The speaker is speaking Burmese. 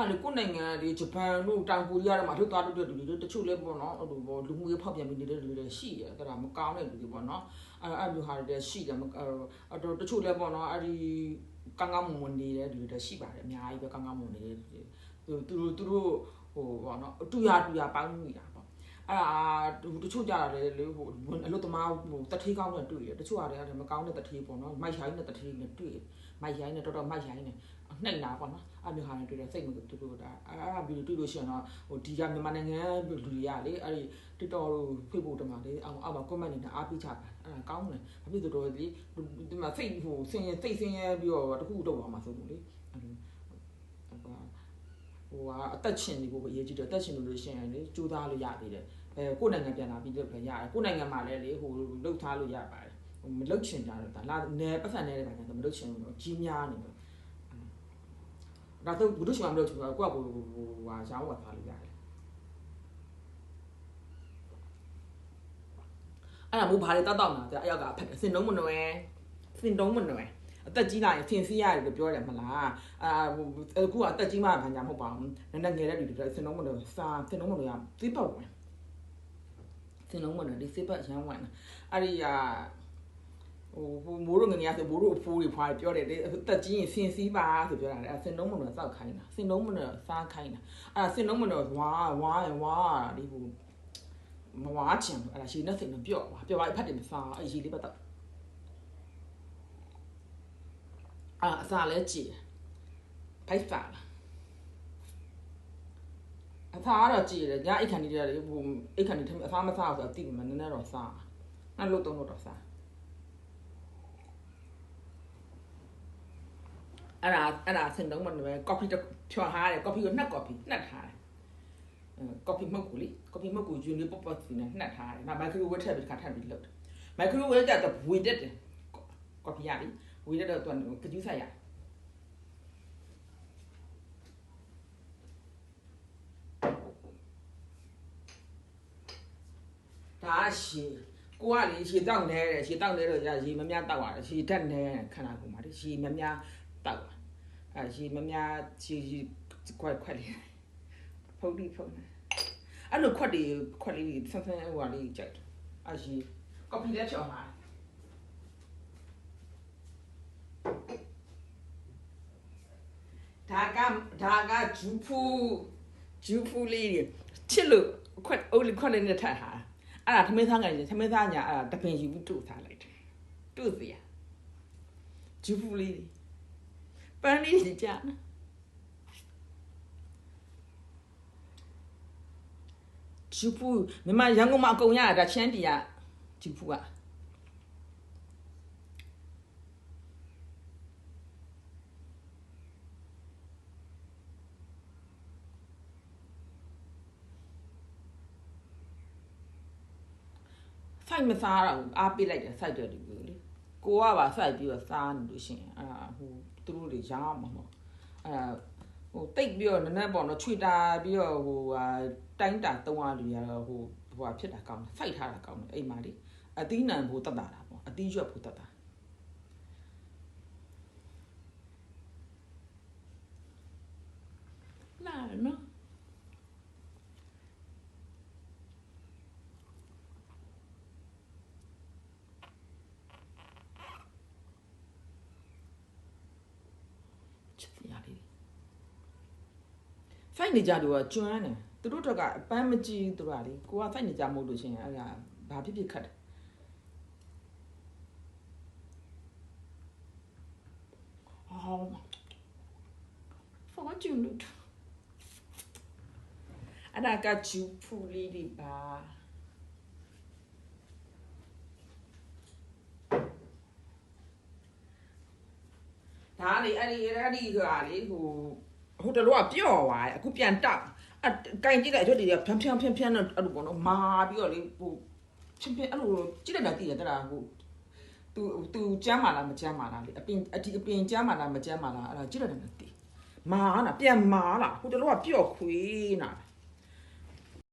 လေကိုနိုင်ငံဒီဂျပန်တို့တောင်ကိုရီးယားတို့မှာထုတ်သွားတဲ့လူတွေတချို့လဲပေါ့နော်အဲ့လိုပေါ့လူမှုရေးဖောက်ပြန်ပြီးနေတဲ့လူတွေရှိတယ်အဲ့ဒါမကောင်းတဲ့လူတွေပေါ့နော်အဲ့လိုဟာတွေရှိတယ်အဲ့တော့တချို့လဲပေါ့နော်အဲ့ဒီကောင်းကောင်းမွန်မွန်နေတဲ့လူတွေရှိပါတယ်အများကြီးပဲကောင်းကောင်းမွန်နေတဲ့လူတွေသူတို့ဟိုပေါ့နော်တူရပေါင်းနေတာပေါ့အဲ့ဒါတချို့ကြတာလေဟိုအလို့သမားဟိုတထေးကောင်းနဲ့တွေ့တယ်တချို့ကလည်းမကောင်းတဲ့တထေးပေါ့နော်မိုက်ရိုင်းတဲ့တထေးနဲ့တွေ့မိုက်ရိုင်းနဲ့တော်မိုက်ရိုင်းနဲ့နှိမ့်တာပေါ့နော်အဲ့မျိုးဟာနဲ့တွေ့တယ်စိတ်မတူတူတာအဲ့ဗီဒီယိုတွေ့လို့ရှိရင်တော့ဟိုဒီကမြန်မာနိုင်ငံလူတွေကလေအဲ့ဒီ TikTok တို့ Facebook တို့မှာလေအောက်မှာ comment နေတာအားပေးချတာအဲ့ဒါကောင်းတယ်ဘာဖြစ်လို့တော်ဒီမှာစိတ်ဟိုဆင်းရဲပြီးတော့တခုတော့ပါမှာဆိုလို့လေအဲ့လိုဟိုကအသက်ရှင်နေဖို့အရေးကြီးတယ်အသက်ရှင်လို့ရှိရင်လေကြိုးစားလို့ရသေးတယ်ကိုယ်နိုင်ငံပြန်လာပြီးတော့လည်းရတယ်ကိုယ်နိုင်ငံမှာလည်းလေဟိုလှုပ်ထားလို့ရပါတယ်မလှုပ်ချင်ကြတော့ဒါလာနယ်ပတ်စံနေတဲ့ခါကျတော့မလှုပ်ချင်ဘူးကြီးများနေတော့ဒါတော့ဘုဒ္ဓရှင်မလို့ချင်တော့ကိုယ့်ကိုဟိုဟာရောင်းဝယ်ထားလို့ရတယ်အဲ့ဒါမို့ဘာတွေတောက်နေတာတဲ့အယောက်ကဖက်စင်လုံးမနွယ်အသက်ကြီးလာရင်ဆင်စီးရတယ်လို့ပြောတယ်မလားအခုကအသက်ကြီးမှဘာညာမဟုတ်ပါဘူးနည်းနည်းငယ်တဲ့လူတွေစင်လုံးမနွယ်စင်လုံးမနွယ်ကသိပတ်ဝင်စင်လုံးမနွယ်ဒီသိပတ်ရမ်းဝင်အဲ့ဒီဟိုမိုးတို့ငငယ်ဆိုမိုးတို့အဖိုးတွေဖွာပြောတယ်တက်ကြီးရင်ဆင်စီးပါဆိုပြောတာလေဆင်လုံးမနွယ်စောက်ခိုင်းတာဆင်လုံးမနွယ်စားခိုင်းတာအဲ့ဆင်လုံးမနွယ်ဝါဒီဟိုမဝါချင်အဲ့ဒါရှည်နဲ့စိတ်နဲ့ပြော့ပါပြော့ပါအဖတ်တယ်မစားအဲ့ရှည်လေးပတ်တော့အစားလဲကြည်ဖိုက်ဖာအစားတော့ကြည်တယ်ညအိတ်ခဏကြီးတယ်ဟိုအိတ်ခဏကြီးအစားမစားဆိုတော့တိမနည်းနည်းတော့စားအဲ့လို့တော့စားအဲ့ဒါဆင်တုံးမနွယ်ကော်ဖီဖြော်ထားတယ်ကော်ဖီကိုနှက်ထားတယ်ကော်ဖီမုတ်ကူလေကော်ဖီမုတ်ကူယူနေပေါ့စီနဲ့နှက်ထားတယ်နောက်မိုက်ခရိုဝေ့ထည့်ပြီးခါထပ်ပြီးလုပ်တယ်မိုက်ခရိုဝေ့ကြတော့ဝေတက်တယ်ကော်ဖီရပြီဝေတက်တော့ကကြူးဆိုင်ရဒါရှည်ကိုကလေရှည်တောက်နေတယ်ရှည်တောက်နေတော့ရေမများတောက်ရတယ်ရှည်တက်နေခန္ဓာကိုယ်မှာလေရှည်မများတောက်ရေမများရှည်ခွက်လေးဖုတ်နေအဲ့လိုခွက်လေးဆန်းဟိုဟာလေးကြိုက်ရှည်ကော်ဖီလက်ချော်မှာဒါကဂျူဖူလေးချစ်လို့ခွက်အိုးလေးခွက်လေးနဲ့ထပ်ထားအဲ့ဒါသမင်းသားငယ်သမင်းသားညာအဲ့ဒါတပင်ယူပြီးတို့ထားလိုက်တယ်တို့စီရဂျူဖူလေးပန်းလေးကြီးကြာဂျူဖူမြန်မာရန်ကုန်မှာအကုန်ရတာချမ်းတီကဂျူဖူကစိုက်မစားတော့အားပေးလိုက်တယ်စိုက်တယ်ဒီလိုလေကိုကပါစိုက်ပြီးတော့စားနေလို့ရှိရင်အဲ့ဒါဟိုသူတို့တွေရောင်းမှာမဟုတ်အဲ့ဒါဟိုတိတ်ပြီးတော့နည်းနည်းပေါ့နော်ချွေတာပြီးတော့ဟိုတိုင်းတာသုံးရလူရတော့ဟိုဖြစ်တာကောင်းတယ်စိုက်ထားတာကောင်းတယ်အိမ်မှာလေအသီးနှံဖို့တတ်တာပေါ့အသီးရွက်ဖို့တတ်တာလာနော်စိုက်နေကြလို့ကကျွမ်းတယ်သူတို့တော့ကအပန်းမကြည့်သူတို့ကလေကိုကစိုက်နေကြမဟုတ်လို့ရှင်အဲ့ဒါဘာဖြစ်ခတ်တယ်ဖော်ကျူလို့အဲ့ဒါကဂျူဖူလေးဒီပါဒါလေအဲ့ဒီဟာလေဟိုတလောကပြော့သွားတယ်အခုပြန်တောက်ကင်ကြည့်တဲ့အကျွတ်တွေဖြန်းတော့အဲ့လိုပေါ့နော်မာပြီးတော့လေဟိုဖြန်းအဲ့လိုကြည့်လိုက်တာသိတယ်တဲ့ဟိုသူကျမ်းမာလားမကျမ်းမာလားလေအပင်ကျမ်းမာလားမကျမ်းမာလားအဲ့ဒါကြည့်လိုက်တာသိမာလားပြန်မာလားဟိုတလောကပြော့ခွေးနာ